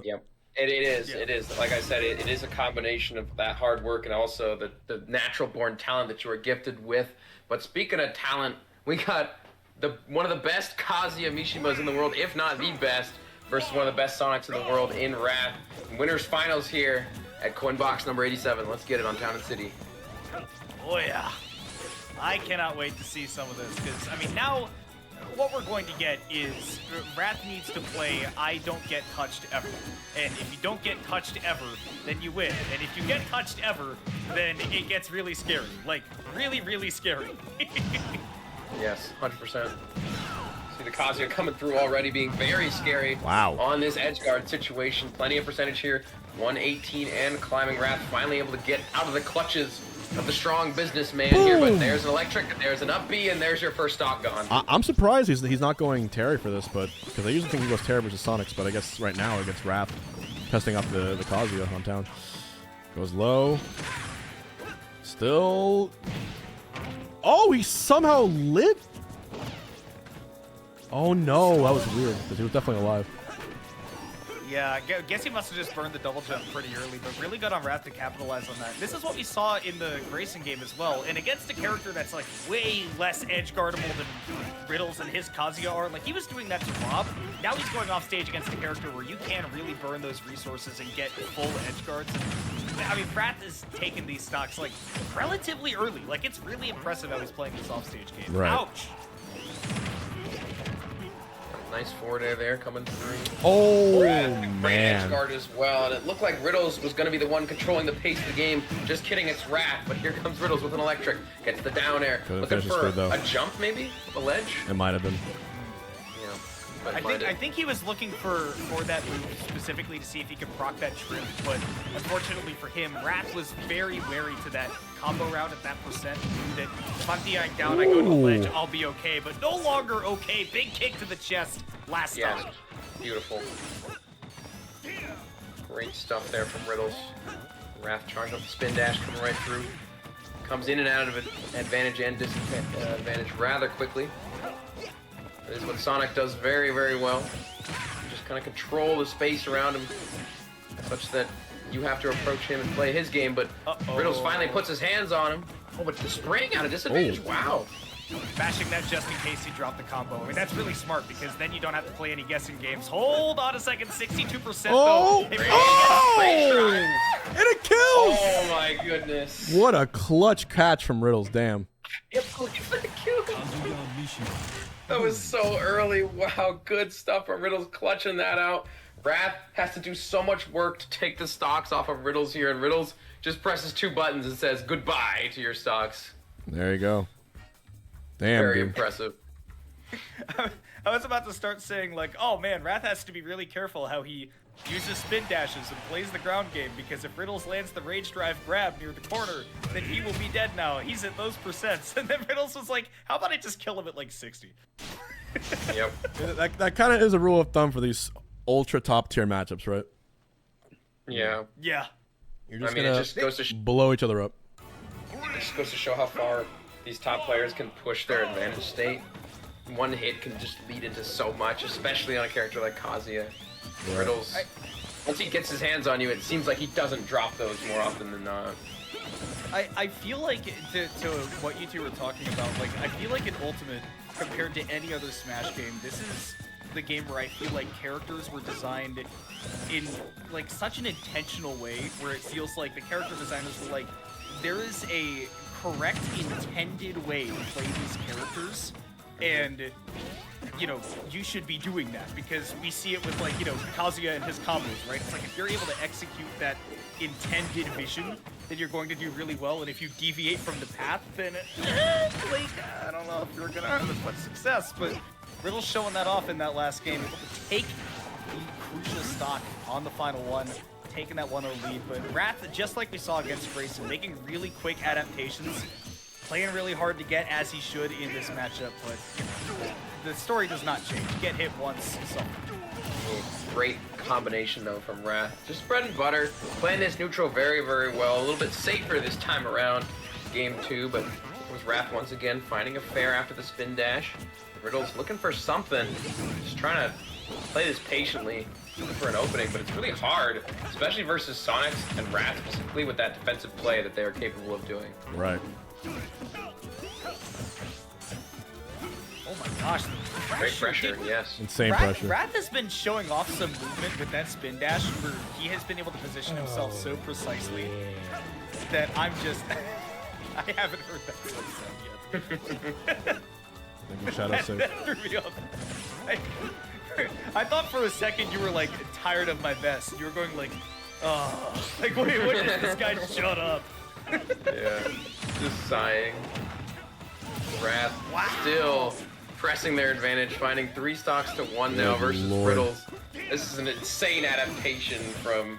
that. Yep. It is. Yeah. It is. Like I said, it is a combination of that hard work and also the natural born talent that you are gifted with. But speaking of talent, we got one of the best Kazuya Mishimas in the world, if not the best, versus one of the best Sonics in the world in Wrath. Winners finals here at Coinbox number 87. Let's get it on Town and City. Oh yeah. I cannot wait to see some of this, because, I mean, now what we're going to get is Wrath needs to play I don't get touched ever. And if you don't get touched ever, then you win. And if you get touched ever, then it gets really scary. Like, really, really scary. Yes, 100%. See the Kazuya coming through already, being very scary. Wow. On this edge guard situation. Plenty of percentage here. 118 and climbing. Wrath finally able to get out of the clutches of the strong businessman here, but there's an electric, there's an up B, and there's your first stock gone. I'm surprised he's not going Terry for this, but because I usually think he goes Terry versus Sonics, but I guess right now against Wrath, testing up the Kazuya on town. Goes low. Still. Oh, he somehow lived. Oh no, that was weird because he was definitely alive. Yeah, I guess he must have just burned the double jump pretty early, but really good on Wrath to capitalize on that. This is what we saw in the Grayson game as well, and against a character that's like way less edge guardable than Riddles and his Kazuya are. Like, he was doing that to Rob. Now he's going off stage against a character where you can really burn those resources and get full edge guards. I mean, Wrath is taking these stocks like relatively early. Like, it's really impressive how he's playing this offstage game. Right. Ouch. Nice forward air there coming through. Oh, Great edge man. guard as well, and it looked like Riddles was going to be the one controlling the pace of the game. Just kidding, it's Wrath, but here comes Riddles with an electric. Gets the down air. Could've Looking finished for good, though. a jump, maybe? A ledge? It might have been. Yeah. I think he was looking for that move specifically to see if he could proc that trip, but unfortunately for him, Wrath was very wary to that combo route at that percent. Knew that if I'm DIing down, I go to the ledge, I'll be okay, but no longer okay. Big kick to the chest, last Yeah, stop. beautiful. Great stuff there from Riddles. Wrath charging up the spin dash, coming right through. Comes in and out of advantage and disadvantage rather quickly. That is what Sonic does very, very well. Just kind of control the space around him such that you have to approach him and play his game, but Riddles finally puts his hands on him. Oh, but the spring out of disadvantage, wow. Bashing that just in case he dropped the combo. I mean, that's really smart because then you don't have to play any guessing games. Hold on a second, 62% Oh! though. And it kills! Oh my goodness. What a clutch catch from Riddles, damn. Yep, look at the kill. That was so early. Wow, good stuff from Riddles clutching that out. Wrath has to do so much work to take the stocks off of Riddles here, and Riddles just presses 2 buttons and says goodbye to your stocks. There you go. Damn, Very dude. impressive. I was about to start saying, like, oh man, Wrath has to be really careful how he uses spin dashes and plays the ground game, because if Riddles lands the rage drive grab near the corner, then he will be dead now. He's at those percents. And then Riddles was like, how about I just kill him at like 60? Yep. That kind of is a rule of thumb for these ultra top tier matchups, right? Yeah. Yeah. You're just I mean, gonna it just goes to blow each other up. It just goes to show how far these top players can push their advantage state. One hit can just lead into so much, especially on a character like Kazuya. Riddles, once he gets his hands on you, it seems like he doesn't drop those more often than not. I feel like, to what you two were talking about, like, I feel like in Ultimate, compared to any other Smash game, this is the game where I feel like characters were designed in, like, such an intentional way, where it feels like the character designers were like, there is a correct, intended way to play these characters, and, you know, you should be doing that, because we see it with, like, you know, Kazuya and his combos, right? It's like, if you're able to execute that intended vision, then you're going to do really well, and if you deviate from the path, then, like, I don't know if you're gonna have as much success, but Riddle's showing that off in that last game, able to take the crucial stock on the final one, taking that 1-0 lead, but Wrath, just like we saw against Grayson, making really quick adaptations, playing really hard to get as he should in this matchup, but you know, the story does not change. Get hit once, so. Great combination though from Wrath. Just bread and butter, playing this neutral very, very well. A little bit safer this time around, game 2, but it was Wrath once again finding a fair after the spin dash. Riddles looking for something, just trying to play this patiently. looking for an opening, but it's really hard, especially versus Sonic and Wrath specifically with that defensive play that they are capable of doing. Right. Oh my gosh. Great pressure, yes. Insane pressure. Wrath has been showing off some movement with that spin dash where he has been able to position himself so precisely that I'm just... I haven't heard that so said yet. Thank you, Shadow Safe. That threw me off. I thought for a second you were like tired of my mess. You were going like, oh, like wait, when did this guy shut up? Yeah, just sighing. Wrath still pressing their advantage, finding 3 stocks to 1 now versus Riddles. This is an insane adaptation from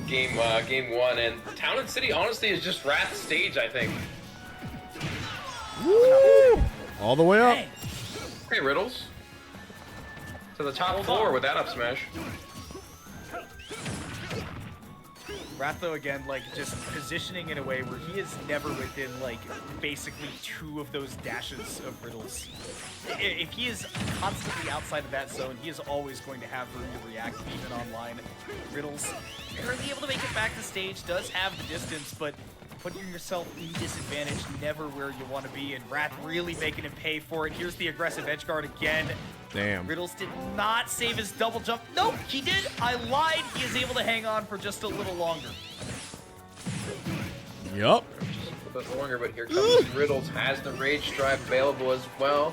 game 1, and Town and City honestly is just Wrath's stage, I think. Woo! All the way up. Dang. Hey, Riddles. To the top floor with that up smash. Wrath though again, like just positioning in a way where he is never within like basically 2 of those dashes of Riddles. If he is constantly outside of that zone, he is always going to have room to react even online. Riddles barely able to make it back to stage, does have the distance, but putting yourself in disadvantage, never where you want to be, and Wrath really making him pay for it. Here's the aggressive edge guard again. Damn. Riddles did not save his double jump. Nope, he did. I lied. He is able to hang on for just a little longer. Yup. Just a little bit longer, but here comes Riddles. Has the Rage Drive available as well.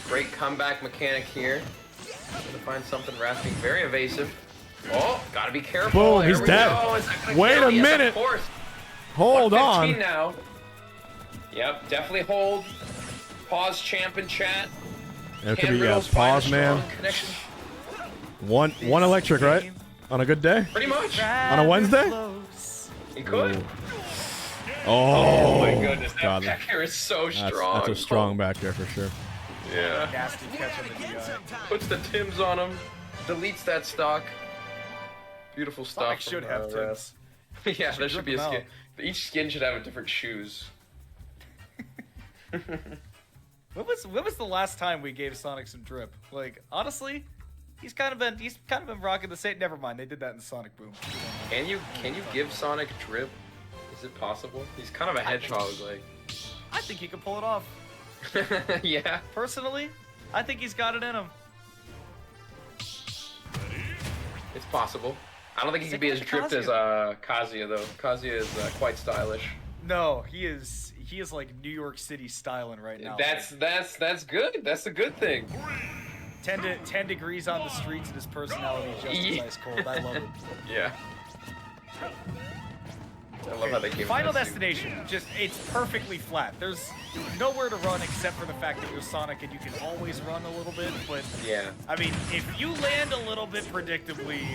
Great comeback mechanic here. Gonna find something. Wrath being very evasive. Oh, gotta be careful. Boom, There he's we dead. go. Is that gonna Wait kill? a Yes, minute. Of course. Hold 115 on. now. Yep, definitely hold. Pause champ in chat. It could Can be, yeah, Riddles find a pause, man. strong connection? One electric, right? On a good day? Pretty much. On a Wednesday? He could. Ooh. Oh, my goodness, that God. back air is so strong. That's a strong back there for sure. Yeah. Nasty catch on the DI. Puts the Tims on him. Deletes that stock. Beautiful stuff. Sonic should from, have Tims. Yeah, there should be a rip 'em skin. Each skin should have a different shoes. When was the last time we gave Sonic some drip? Like, honestly, he's kind of been rocking the same. Never mind, they did that in Sonic Boom. Can you give Sonic drip? Is it possible? He's kind of a hedgehog, like. I think he can pull it off. Yeah. Personally, I think he's got it in him. It's possible. I don't think he can be as Sick like dripped as Kazuya though. Kazuya is quite stylish. No, he is like New York City styling right now. That's good. That's a good thing. 10 degrees on the streets and his personality just as ice cold. I love it. Yeah. I love how they came. Final destination, just it's perfectly flat. There's nowhere to run except for the fact that you're Sonic and you can always run a little bit, but Yeah. I mean, if you land a little bit predictably,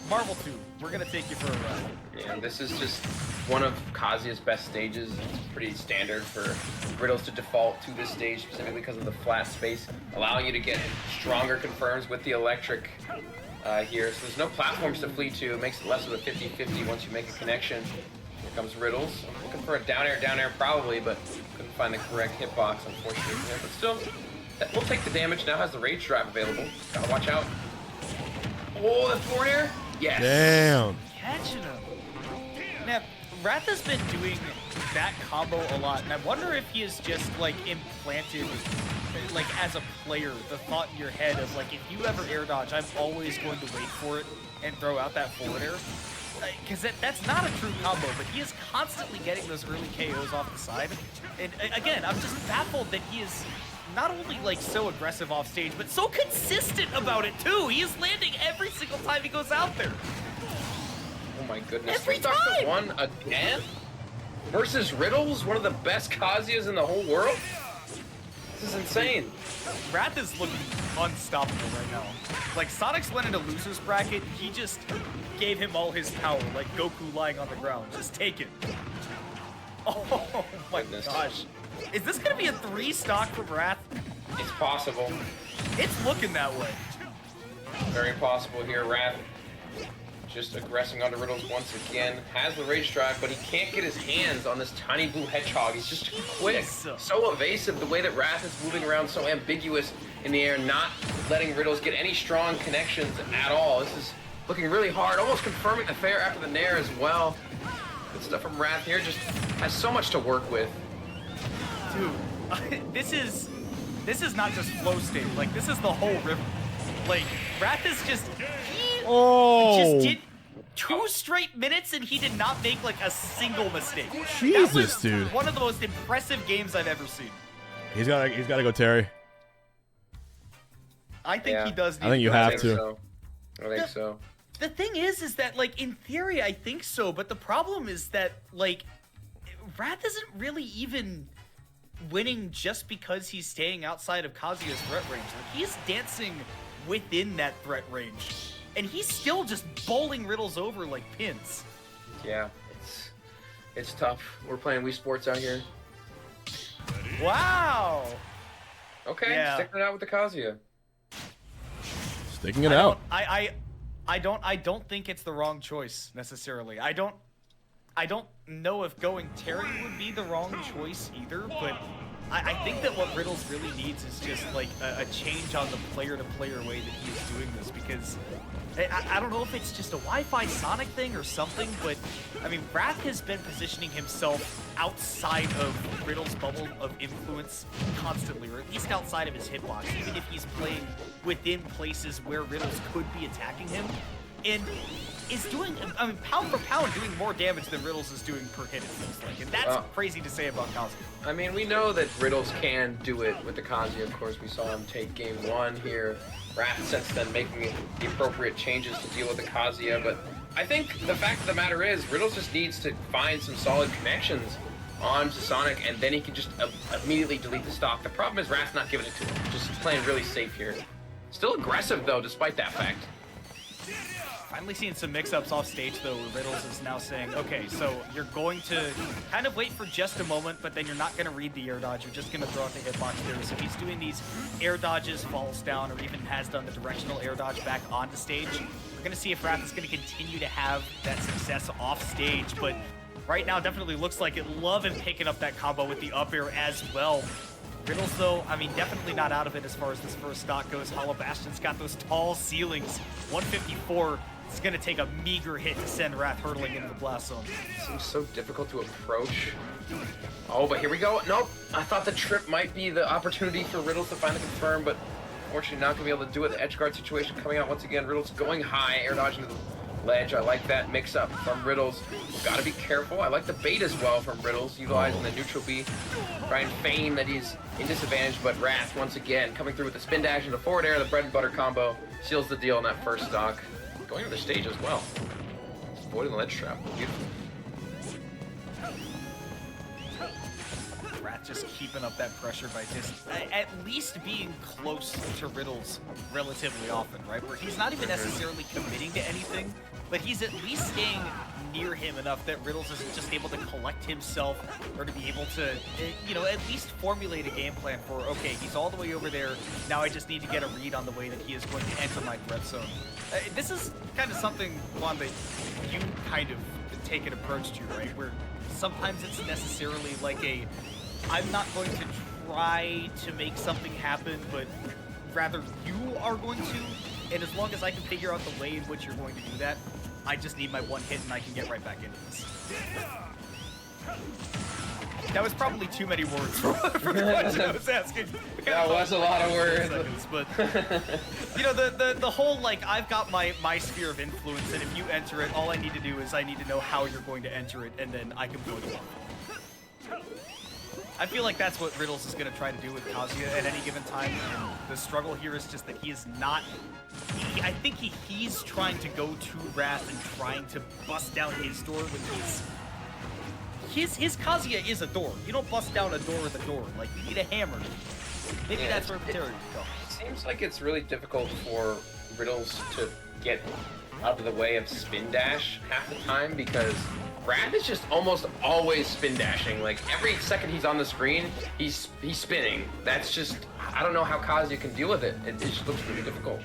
Marvel 2, we're gonna take you for a ride. Yeah, this is just one of Kazuya's best stages. It's pretty standard for Riddles to default to this stage, specifically because of the flat space, allowing you to get stronger confirms with the electric here. So there's no platforms to flee to. It makes it less of a 50-50 once you make a connection. Here comes Riddles. Looking for a down air probably, but couldn't find the correct hitbox, unfortunately. There. But still, we'll take the damage. Now has the Rage Drive available. Gotta watch out. Oh, the forward air? Yes. Damn. Catching him. Man, Wrath has been doing that combo a lot, and I wonder if he is just like implanted, like as a player, the thought in your head of like, if you ever air dodge, I'm always going to wait for it and throw out that forward air. Because that's not a true combo, but he is constantly getting those early KOs off the side. And again, I'm just baffled that he is not only like so aggressive off stage, but so consistent about it too. He is landing every single time he goes out there. Oh my goodness. Every 3 stocks to time! 1 again? Versus Riddles, one of the best Kazuyas in the whole world? This is insane. Wrath is looking unstoppable right now. Like, Sonic's went into loser's bracket, he just gave him all his power, like Goku lying on the ground. Just take it. Oh my gosh. Is this gonna be a 3 stock from Wrath? It's possible. It's looking that way. Very possible here. Wrath just aggressing onto Riddles once again. Has the Rage Drive, but he can't get his hands on this tiny blue hedgehog. He's just too quick. So evasive, the way that Wrath is moving around, so ambiguous in the air, not letting Riddles get any strong connections at all. This is looking really hard, almost confirming the fair after the nair as well. Good stuff from Wrath here, just has so much to work with. Dude, this is not just flow state, like this is the whole river. Like, Wrath is just, he just did 2 straight minutes and he did not make like a single mistake. Jesus, that was dude. one of the most impressive games I've ever seen. He's got to go Terry. I think he does need I think you have to. So. I think so. The thing is that, like, in theory, I think so, but the problem is that, like, Wrath isn't really even winning just because he's staying outside of Kazuya's threat range. Like, he's dancing within that threat range, and he's still just bowling Riddles over like pins. Yeah, it's tough. We're playing Wii Sports out here. Wow! Okay, sticking it out with the Kazuya. Sticking it out. I don't think it's the wrong choice necessarily. I don't know if going Terry would be the wrong choice either, but I think that what Riddles really needs is just like a change on the player-to-player way that he is doing this, because I don't know if it's just a Wi-Fi Sonic thing or something, but I mean, Wrath has been positioning himself outside of Riddles' bubble of influence constantly, or at least outside of his hitbox, even if he's playing within places where Riddles could be attacking him, and is doing, I mean, pound for pound, doing more damage than Riddles is doing per hit, it feels like, and that's crazy to say about Kazuya. I mean, we know that Riddles can do it with the Kazuya. Of course, we saw him take game 1 here. Wrath since then making the appropriate changes to deal with the Kazuya, but I think the fact of the matter is Riddles just needs to find some solid connections onto Sonic, and then he can just immediately delete the stock. The problem is Wrath's not giving it to him, just playing really safe here. Still aggressive though, despite that fact. Finally seeing some mix-ups off stage though, where Riddles is now saying, okay, so you're going to kind of wait for just a moment, but then you're not going to read the air dodge, you're just going to throw out the hitbox there. So he's doing these air dodges, falls down, or even has done the directional air dodge back onto stage. We're going to see if Wrath is going to continue to have that success off stage, but right now definitely looks like it. Love him picking up that combo with the up air as well. Riddles, though, I mean, definitely not out of it as far as this first stock goes. Hollow Bastion's got those tall ceilings. 154 is going to take a meager hit to send Wrath hurtling into the blast zone. Seems so difficult to approach. Oh, but here we go. Nope. I thought the trip might be the opportunity for Riddles to finally confirm, but unfortunately not going to be able to do it. The edge guard situation coming out once again. Riddles going high, air dodging to the ledge. I like that mix-up from Riddles. Got to be careful. I like the bait as well from Riddles, utilizing the neutral B. Try and feign that he's in disadvantage, but Wrath once again coming through with the spin dash and the forward air, the bread and butter combo. Seals the deal in that first stock. Going to the stage as well. Avoiding the ledge trap. Beautiful. Wrath just keeping up that pressure by just at least being close to Riddles relatively often, right? Where he's not even necessarily committing to anything, but he's at least staying near him enough that Riddles is just able to collect himself, or to be able to, you know, at least formulate a game plan for, okay, he's all the way over there, now I just need to get a read on the way that he is going to enter my threat zone. This is kind of something, Juan, that you kind of take an approach to, right? Where sometimes it's necessarily like a, I'm not going to try to make something happen, but rather you are going to, and as long as I can figure out the way in which you're going to do that, I just need my one hit and I can get right back into this. That was probably too many words for the question I was asking. That was a lot of words. Seconds, but, you know, the whole, like, I've got my sphere of influence, and if you enter it, all I need to do is I need to know how you're going to enter it, and then I can blow you up. I feel like that's what Riddles is going to try to do with Kazuya at any given time. And the struggle here is just that he is not... I think he's trying to go to Wrath and trying to bust down his door when his Kazuya is a door. You don't bust down a door with a door. Like, you need a hammer. Maybe that's where Terry would go. It seems like it's really difficult for Riddles to get out of the way of spin dash half the time, because Wrath is just almost always spin dashing. Like, every second he's on the screen, he's spinning. That's just, I don't know how Kazuya can deal with it. It just looks really difficult.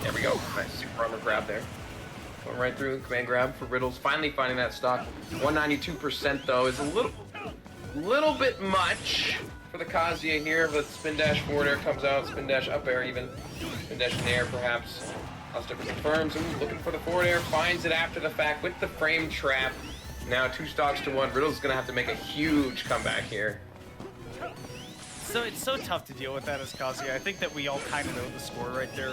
There we go. Nice super armor grab there. Going right through, command grab for Riddles. Finally finding that stock. 192% though is a little bit much for the Kazuya here, but spin dash forward air comes out, spin dash up air even. Spin dash in the air, perhaps. Oster confirms. Ooh, looking for the forward air. Finds it after the fact with the frame trap. Now 2 stocks to 1. Riddles is going to have to make a huge comeback here. So it's so tough to deal with that as Kazuya. I think that we all kind of know the score right there.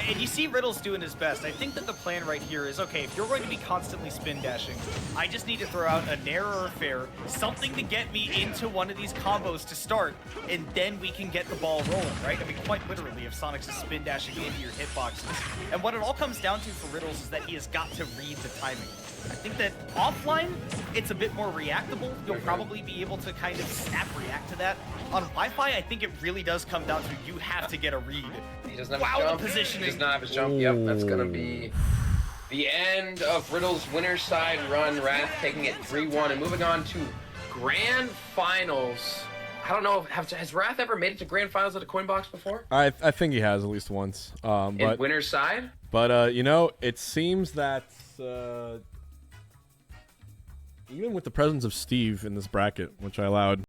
And you see Riddles doing his best. I think that the plan right here is, okay, if you're going to be constantly spin dashing, I just need to throw out a nair or a fair, something to get me into one of these combos to start, and then we can get the ball rolling, right? I mean, quite literally, if Sonic's just spin dashing into your hitboxes. And what it all comes down to for Riddles is that he has got to read the timing. I think that offline, it's a bit more reactable. You'll probably be able to kind of snap react to that. On Wi-Fi, I think it really does come down to you have to get a read. He doesn't have his jump. The positioning. He does not have his jump. Yep, that's going to be the end of Riddles' winner's side run. Wrath taking it 3-1 and moving on to Grand Finals. I don't know, has Wrath ever made it to Grand Finals at a Coinbox before? I think he has at least once. In winner's side? But, you know, it seems that... even with the presence of Steve in this bracket, which I allowed